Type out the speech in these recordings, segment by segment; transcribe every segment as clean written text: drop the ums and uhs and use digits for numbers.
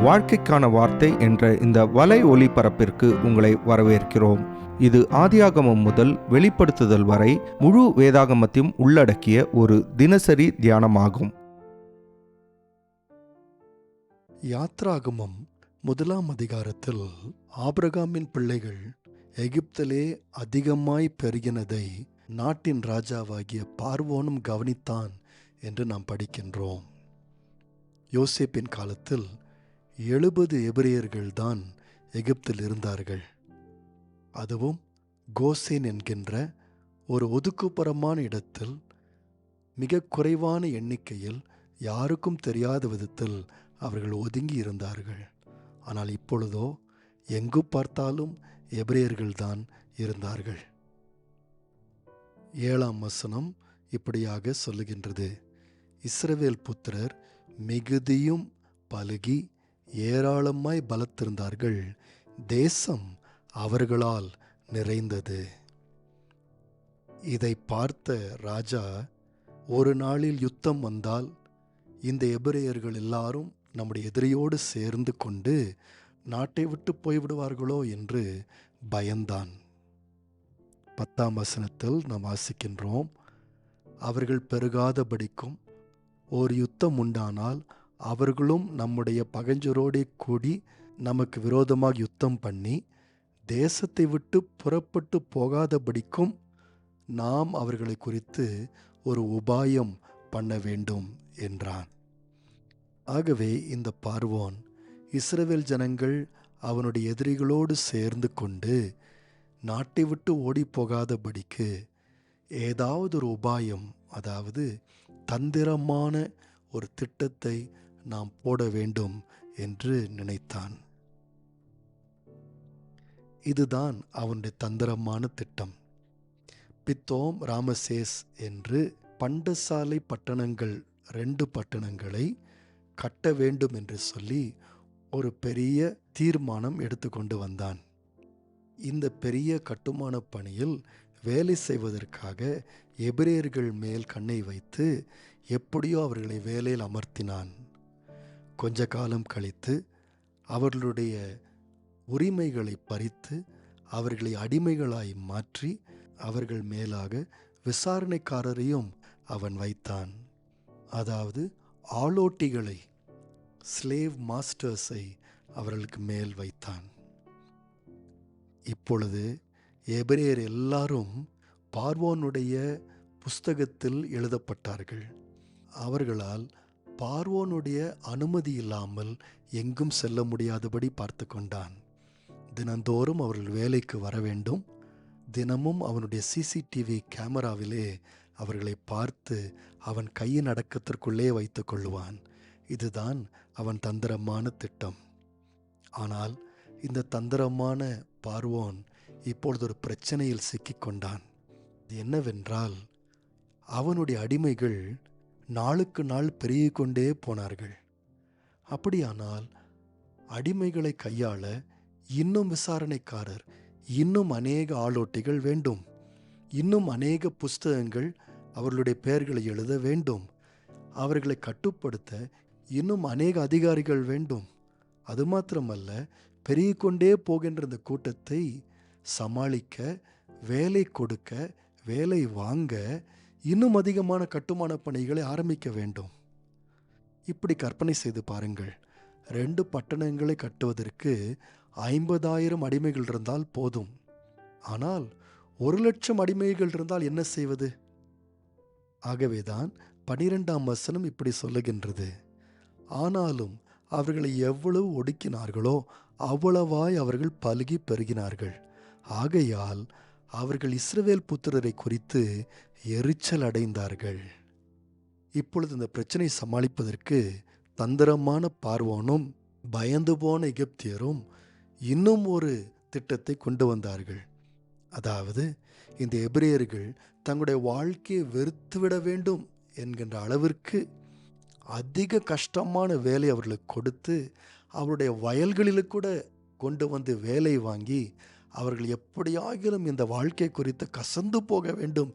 வாழ்க்கைக்கான வார்த்தை என்ற இந்த வலை ஒளிபரப்பிற்கு உங்களை வரவேற்கிறோம். இது ஆதியாகமம் முதல் வெளிப்படுத்துதல் வரை முழு வேதாகமத்தையும் உள்ளடக்கிய ஒரு தினசரி தியானமாகும். யாத்ராகமம் 1ஆம் அதிகாரத்தில் ஆபிரகாமின் பிள்ளைகள் எகிப்திலே அதிகமாய் பெருகினதை நாட்டின் ராஜாவாகிய பார்வோனும் கவனித்தான் என்று நாம் படிக்கின்றோம். யோசேப்பின் காலத்தில் 70 எபிரேயர்கள்தான் எகிப்தில் இருந்தார்கள். அதுவும் கோசேன் என்கின்ற ஒரு ஒதுக்குப்புறமான இடத்தில் மிக குறைவான எண்ணிக்கையில் யாருக்கும் தெரியாத விதத்தில் அவர்கள் ஒதுங்கி இருந்தார்கள். ஆனால் இப்பொழுதோ எங்கு பார்த்தாலும் எபிரேயர்கள்தான் இருந்தார்கள். 7ஆம் வசனம் இப்படியாக சொல்லுகின்றது: இஸ்ரவேல் புத்திரர் மிகுதியும் பலுகி ஏராளமாய் பலத்திருந்தார்கள், தேசம் அவர்களால் நிறைந்தது. இதை பார்த்த ராஜா, ஒரு நாளில் யுத்தம் வந்தால் இந்த எபிரேயர்கள் எல்லாரும் நம்முடைய எதிரியோடு சேர்ந்து கொண்டு நாட்டை விட்டு போய்விடுவார்களோ என்று பயந்தான். 10ஆம் வசனத்தில் நாம் வாசிக்கின்றோம்: அவர்கள் பெருகாதபடிக்கும் ஒரு யுத்தம் உண்டானால் அவர்களும் நம்முடைய பகைஞரோடே கூடி நமக்கு விரோதமாக யுத்தம் பண்ணி தேசத்தை விட்டு புறப்பட்டு போகாதபடிக்கும் நாம் அவர்களை குறித்து ஒரு உபாயம் பண்ண வேண்டும் என்றான். ஆகவே இந்த பார்வோன் இஸ்ரவேல் ஜனங்கள் அவனுடைய எதிரிகளோடு சேர்ந்து கொண்டு நாட்டை விட்டு ஓடி போகாதபடிக்கு ஏதாவது ஒரு உபாயம், அதாவது தந்திரமான ஒரு திட்டத்தை நாம் போட வேண்டும் என்று நினைத்தான். இதுதான் அவனுடைய தந்திரமான திட்டம். பித்தோம், ராமசேஸ் என்று பண்டசாலை பட்டணங்கள் 2 பட்டணங்களை கட்ட வேண்டும் என்று சொல்லி ஒரு பெரிய தீர்மானம் எடுத்துக்கொண்டு வந்தான். இந்த பெரிய கட்டுமான பணியில் வேலை செய்வதற்காக எபிரேயர்கள் மேல் கண்ணை வைத்து எப்படியோ அவர்களை வேலையில் அமர்த்தினான். கொஞ்ச காலம் கழித்து அவர்களுடைய உரிமைகளை பறித்து அவர்களை அடிமைகளாய் மாற்றி அவர்கள் மேலாக விசாரணைக்காரரையும் அவன் வைத்தான். அதாவது ஆளோட்டிகளை, ஸ்லேவ் மாஸ்டர்ஸை அவர்களுக்கு மேல் வைத்தான். இப்பொழுது எபிரேயர் எல்லாரும் பார்வோனுடைய புஸ்தகத்தில் எழுதப்பட்டார்கள். அவர்களால் பார்வோனுடைய அனுமதி இல்லாமல் எங்கும் செல்ல முடியாதபடி பார்த்து கொண்டான். தினந்தோறும் அவர்கள் வேலைக்கு வர வேண்டும். தினமும் அவனுடைய சிசிடிவி கேமராவிலே அவர்களை பார்த்து அவன் கையின் அடக்கத்திற்குள்ளே வைத்து கொள்ளுவான். இதுதான் அவன் தந்திரமான திட்டம். ஆனால் இந்த தந்திரமான பார்வோன் இப்பொழுது ஒரு பிரச்சனையில் சிக்கிக்கொண்டான். என்னவென்றால், அவனுடைய அடிமைகள் நாளுக்கு நாள் பெருகிக்கொண்டே போனார்கள். அப்படியானால் அடிமைகளை கையாள இன்னும் விசாரணைக்காரர், இன்னும் அநேக ஆளோட்டிகள் வேண்டும். இன்னும் அநேக புஸ்தகங்கள் அவர்களுடைய பெயர்களை எழுத வேண்டும். அவர்களை கட்டுப்படுத்த இன்னும் அநேக அதிகாரிகள் வேண்டும். அது மாத்திரமல்ல, பெருகிக்கொண்டே போகின்ற இந்த கூட்டத்தை சமாளிக்க, வேலை கொடுக்க, வேலை வாங்க இன்னும் அதிகமான கட்டுமான பணிகளை ஆரம்பிக்க வேண்டும். இப்படி கற்பனை செய்து பாருங்கள். 2 பட்டணங்களை கட்டுவதற்கு 50,000 அடிமைகள் இருந்தால் போதும். ஆனால் 1,00,000 அடிமைகள் இருந்தால் என்ன செய்வது? ஆகவேதான் 12ஆம் வசனம் இப்படி சொல்லுகின்றது: ஆனாலும் அவர்களை எவ்வளவு ஒடுக்கினார்களோ அவ்வளவாய் அவர்கள் பலுகி பெருகினார்கள். ஆகையால் அவர்கள் இஸ்ரவேல் புத்திரரை குறித்து எரிச்சல் அடைந்தார்கள். இப்பொழுது இந்த பிரச்சனை சமாளிப்பதற்கு தந்திரமான பார்வோனும் பயந்து போன எகிப்தியரும் இன்னும் ஒரு திட்டத்தை கொண்டு வந்தார்கள். அதாவது, இந்த எபிரேயர்கள் தங்களுடைய வாழ்க்கையை வெறுத்துவிட வேண்டும் என்கின்ற அளவிற்கு அதிக கஷ்டமான வேலை அவர்களுக்கு கொடுத்து அவருடைய வயல்களில் கூட கொண்டு வந்து வேலை வாங்கி அவர்கள் எப்படியாகிலும் இந்த வாழ்க்கை குறித்து கசந்து போக வேண்டும்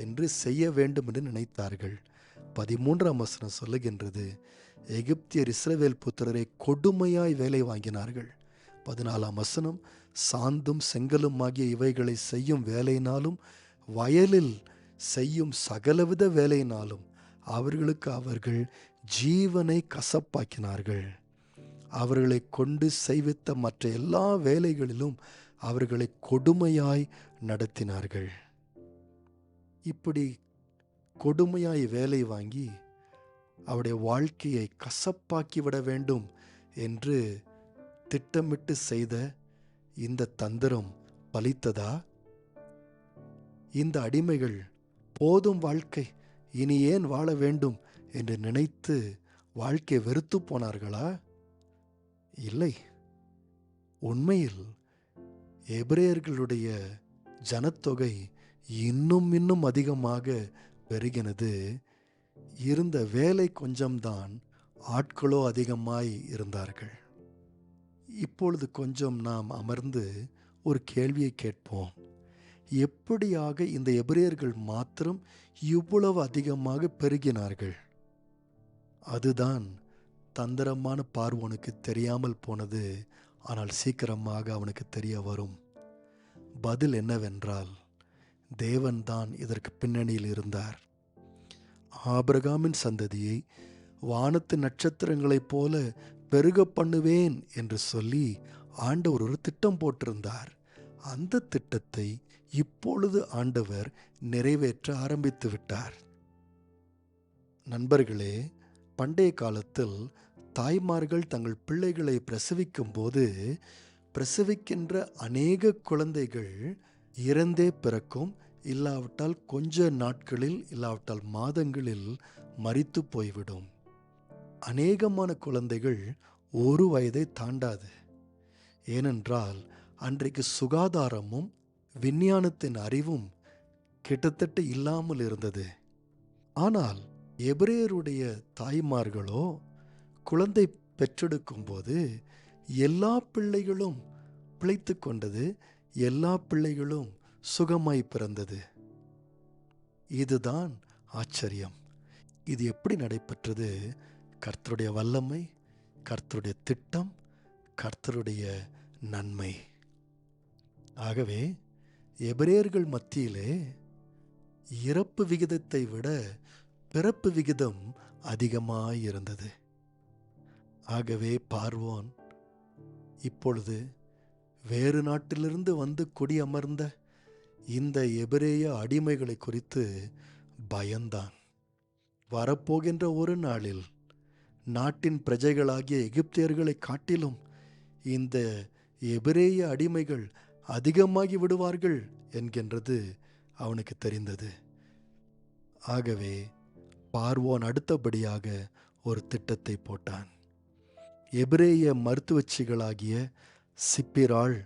என்று செய்ய வேண்டும் என்று நினைத்தார்கள். 13ஆம் வசனம் சொல்லுகின்றது: எகிப்தியர் இஸ்ரவேல் புத்திரரை கொடுமையாய் வேலை வாங்கினார்கள். 14ஆம் வசனம், சாந்தும் செங்கலும் ஆகிய இவைகளை செய்யும் வேலையினாலும் வயலில் செய்யும் சகலவித வேலையினாலும் அவர்களுக்கு அவர்கள் ஜீவனை கசப்பாக்கினார்கள். அவர்களை கொண்டு செய்வித்த மற்ற எல்லா வேலைகளிலும் அவர்களை கொடுமையாய் நடத்தினார்கள். இப்படி கொடுமையாய் வேலை வாங்கி அவருடைய வாழ்க்கையை கசப்பாக்கிவிட வேண்டும் என்று திட்டமிட்டு செய்த இந்த தந்திரம் பலித்ததா? இந்த அடிமைகள் போதும் வாழ்க்கை, இனி ஏன் வாழ வேண்டும் என்று நினைத்து வாழ்க்கை வெறுத்து போனார்களா? இல்லை. உண்மையில் எபிரேயர்களுடைய ஜனத்தொகை இன்னும் அதிகமாக பெருகினது. இருந்த வேலை கொஞ்சம்தான், ஆட்களோ அதிகமாய் இருந்தார்கள். இப்பொழுது கொஞ்சம் நாம் அமர்ந்து ஒரு கேள்வியை கேட்போம். எப்படியாக இந்த எபிரேயர்கள் மாத்திரம் இவ்வளவு அதிகமாக பெருகினார்கள்? அதுதான் தந்திரமான பார்வோனுக்கு தெரியாமல் போனது. ஆனால் சீக்கிரமாக அவனுக்கு தெரிய வரும். பதில் என்னவென்றால், தேவன்தான் இதற்கு பின்னணியில் இருந்தார். ஆபிரகாமின் சந்ததியை வானத்து நட்சத்திரங்களைப் போல பெருக பண்ணுவேன் என்று சொல்லி ஆண்டவர் ஒரு திட்டம் போட்டிருந்தார். அந்த திட்டத்தை இப்பொழுது ஆண்டவர் நிறைவேற்ற ஆரம்பித்து விட்டார். நண்பர்களே, பண்டைய காலத்தில் தாய்மார்கள் தங்கள் பிள்ளைகளை பிரசவிக்கும் போது பிரசவிக்கின்ற அநேக குழந்தைகள் இறந்தே பிறக்கும், இல்லாவிட்டால் கொஞ்ச நாட்களில், இல்லாவிட்டால் மாதங்களில் மரித்து போய்விடும். அநேகமான குழந்தைகள் 1 வயதை தாண்டாது. ஏனென்றால் அன்றைக்கு சுகாதாரமும் விஞ்ஞானத்தின் அறிவும் கிட்டத்தட்ட இல்லாமல் இருந்தது. ஆனால் எபிரேயருடைய தாய்மார்களோ குழந்தை பெற்றெடுக்கும் போது எல்லா பிள்ளைகளும் பிழைத்து கொண்டது, எல்லா பிள்ளைகளும் சுகமாய் பிறந்தது. இதுதான் ஆச்சரியம். இது எப்படி நடைபெற்றது? கர்த்தருடைய வல்லமை, கர்த்தருடைய திட்டம், கர்த்தருடைய நன்மை. ஆகவே எபிரேயர்கள் மத்தியிலே இறப்பு விகிதத்தை விட பிறப்பு விகிதம் அதிகமாயிருந்தது. ஆகவே பார்வோன் இப்பொழுது வேறு நாட்டிலிருந்து வந்து குடியமர்ந்த இந்த எபிரேய அடிமைகளை குறித்து பயந்தான். வரப்போகின்ற ஒரு நாளில் நாட்டின் பிரஜைகளாகிய எகிப்தியர்களை காட்டிலும் இந்த எபிரேய அடிமைகள் அதிகமாகி விடுவார்கள் என்கின்றது அவனுக்கு தெரிந்தது. ஆகவே பார்வோன் அடுத்தபடியாக ஒரு திட்டத்தை போட்டான். எபிரேய மருத்துவச்சிகளாகிய சிப்பிராள்,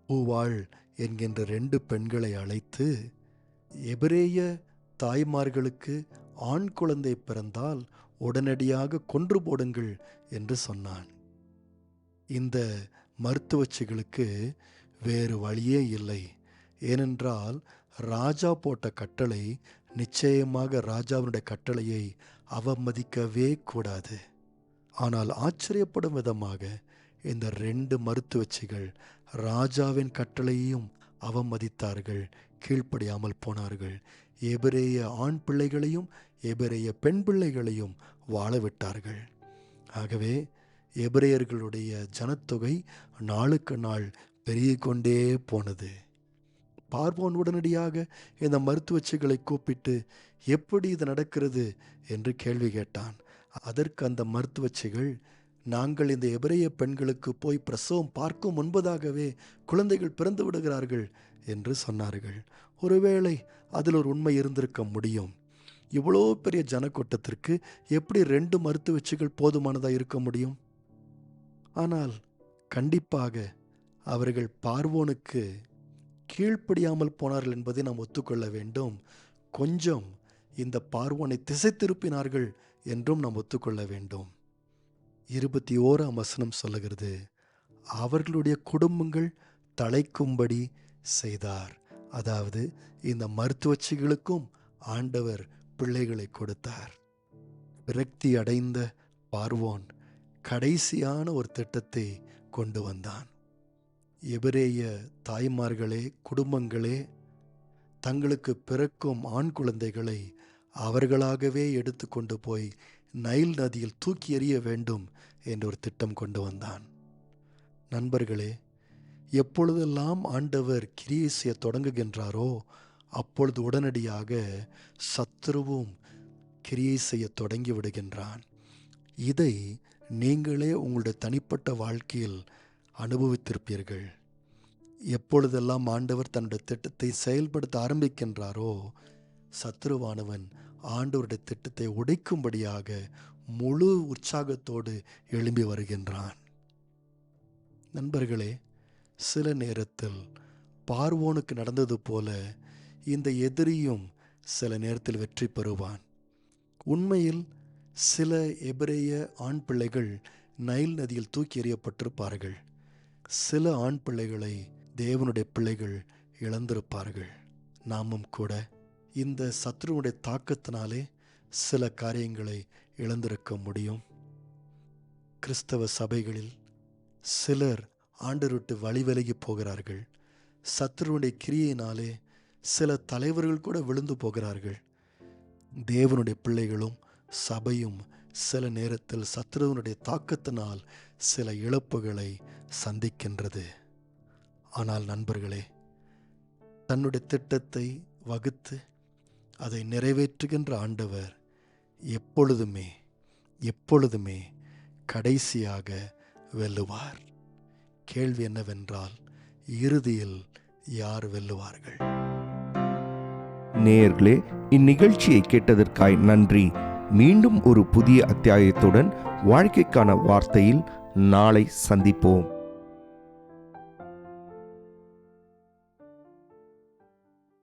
பூவாள் என்கின்ற 2 பெண்களை அழைத்து, எபிரேய தாய்மார்களுக்கு ஆண் குழந்தை பிறந்தால் உடனடியாக கொன்று போடுங்கள் என்று சொன்னான். இந்த மருத்துவச்சிகளுக்கு வேறு வழியே இல்லை. ஏனென்றால் ராஜா போட்ட கட்டளை, நிச்சயமாக ராஜாவினுடைய கட்டளையை அவமதிக்கவே கூடாது. ஆனால் ஆச்சரியப்படும் விதமாக இந்த 2 மருத்துவச்சிகள் ராஜாவின் கட்டளையையும் அவமதித்தார்கள், கீழ்ப்படியாமல் போனார்கள். எபிரேய ஆண் பிள்ளைகளையும் எபிரேய பெண் பிள்ளைகளையும் வாழவிட்டார்கள். ஆகவே எபிரேயர்களுடைய ஜனத்தொகை நாளுக்கு நாள் பெருகிக்கொண்டே போனது. பார்வோன் உடனடியாக இந்த மருத்துவச்சிகளை கூப்பிட்டு, எப்படி இது நடக்கிறது என்று கேள்வி கேட்டான். அதற்கு அந்த மருத்துவச்சிகள், நாங்கள் இந்த எபிரேய பெண்களுக்கு போய் பிரசவம் பார்க்கும் முன்பதாகவே குழந்தைகள் பிறந்து விடுகிறார்கள் என்று சொன்னார்கள். ஒருவேளை அதில் ஒரு உண்மை இருந்திருக்க முடியும். இவ்வளோ பெரிய ஜனக்கூட்டத்திற்கு எப்படி 2 மருத்துவச்சிகள் போதுமானதாக இருக்க முடியும்? ஆனால் கண்டிப்பாக அவர்கள் பார்வோனுக்கு கீழ்ப்படியாமல் போனார்கள் என்பதை நாம் ஒத்துக்கொள்ள வேண்டும். கொஞ்சம் இந்த பார்வோனை திசை திருப்பினார்கள் என்றும் நாம் ஒத்துக்கொள்ள வேண்டும். 21ஆம் வசனம் சொல்லுகிறது, அவர்களுடைய குடும்பங்கள் தழைக்கும்படி செய்தார். அதாவது இந்த மருத்துவச்சிகளுக்கும் ஆண்டவர் பிள்ளைகளை கொடுத்தார். விரக்தி அடைந்த பார்வோன் கடைசியான ஒரு திட்டத்தை கொண்டு வந்தான். எபிரேய தாய்மார்களே, குடும்பங்களே, தங்களுக்கு பிறக்கும் ஆண் குழந்தைகளை அவர்களாகவே எடுத்து கொண்டு போய் நைல் நதியில் தூக்கி எறிய வேண்டும் என்ற ஒரு திட்டம் கொண்டு வந்தான். நண்பர்களே, எப்பொழுதெல்லாம் ஆண்டவர் கிரியை செய்ய தொடங்குகின்றாரோ அப்பொழுது உடனடியாக சத்துருவும் கிரியை செய்ய தொடங்கி விடுகின்றான். இதை நீங்களே உங்களுடைய தனிப்பட்ட வாழ்க்கையில் அனுபவித்திருப்பீர்கள். எப்பொழுதெல்லாம் ஆண்டவர் தன்னுடைய திட்டத்தை செயல்படுத்த ஆரம்பிக்கின்றாரோ சத்துருவானவன் ஆண்டவருடைய திட்டத்தை உடைக்கும்படியாக முழு உற்சாகத்தோடு எழும்பி வருகின்றான். நண்பர்களே, சில நேரத்தில் பார்வோனுக்கு நடந்தது போல இந்த எதிரியும் சில நேரத்தில் வெற்றி பெறுவான். உண்மையில் சில எபிரேய ஆண் பிள்ளைகள் நைல் நதியில் தூக்கி எறியப்பட்டிருப்பார்கள். சில ஆண் பிள்ளைகளை தேவனுடைய பிள்ளைகள் இழந்திருப்பார்கள். நாமும் கூட இந்த சத்ருவுடைய தாக்கத்தினாலே சில காரியங்களை இழந்திருக்க முடியும். கிறிஸ்தவ சபைகளில் சிலர் ஆண்டவரை விட்டு வழி விலகி போகிறார்கள். சத்ருவுடைய கிரியையினாலே சில தலைவர்கள் கூட விழுந்து போகிறார்கள். தேவனுடைய பிள்ளைகளும் சபையும் சில நேரத்தில் சத்ருவனுடைய தாக்கத்தினால் சில இழப்புகளை சந்திக்கின்றது. ஆனால் நண்பர்களே, தன்னுடைய திட்டத்தை வகுத்து அதை நிறைவேற்றுகின்ற ஆண்டவர் எப்பொழுதுமே எப்பொழுதுமே கடைசியாக வெல்லுவார். கேள்வி என்னவென்றால், இறுதியில் யார் வெல்லுவார்கள்? நேயர்களே, இந்நிகழ்ச்சியை கேட்டதற்காய் நன்றி. மீண்டும் ஒரு புதிய அத்தியாயத்துடன் வாழ்க்கைக்கான வார்த்தையில் நாளை சந்திப்போம்.